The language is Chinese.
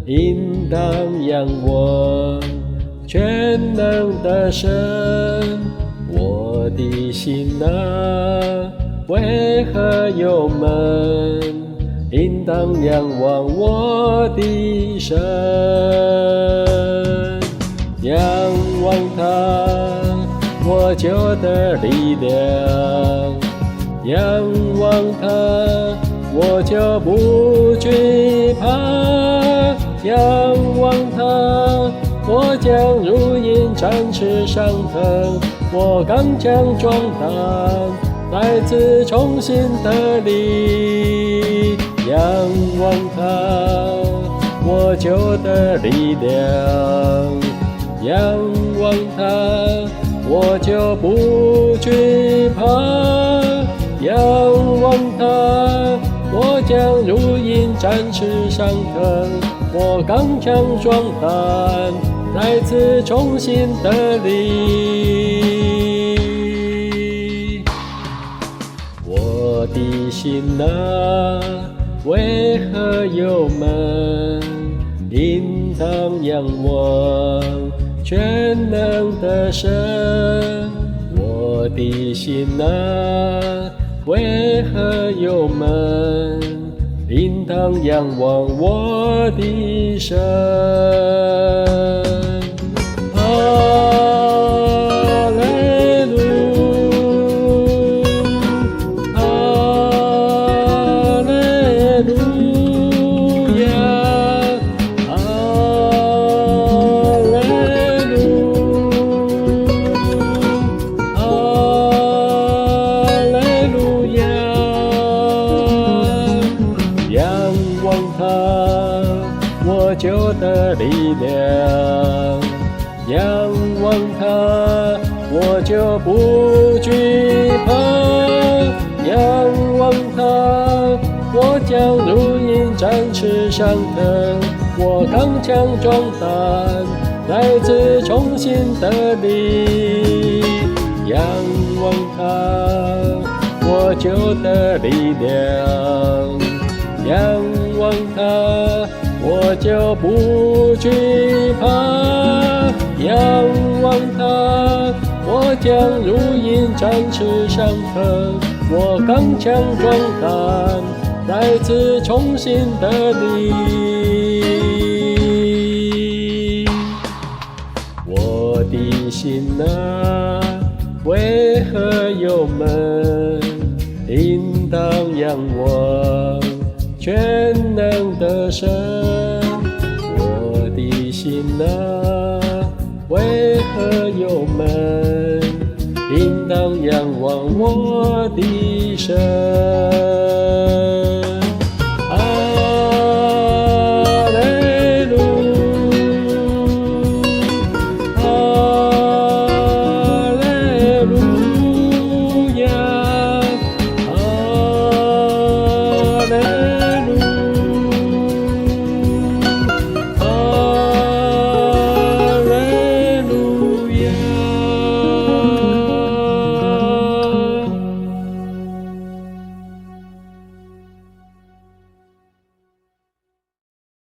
应当仰望全能的神。我的心啊，为何忧闷？应当仰望我的神。仰望他，我就得力量；仰望他，我就不惧怕；仰望他，我将如鹰展翅上腾。我刚强壮胆，来自重新得力。仰望他，我就得力量；仰望他，我就不惧怕；仰望他，我将如鹰展翅上腾。我刚强壮胆，来自重新得力。我的心啊，为何忧闷？应当仰望全能的神。我的心啊，为何忧闷？应当仰望我的神。我就得力量；仰望他，我就不惧怕；仰望他，我将如鹰展翅上腾。我刚强壮胆，来自重新得力。仰望他，我就得力量；仰望他，我就不惧怕；仰望他，我将如鹰展翅上腾。我刚强壮胆，来自重新得力。我的心啊，为何忧闷？应当仰望全能的神。我的心啊，为何忧闷？应当仰望我的神。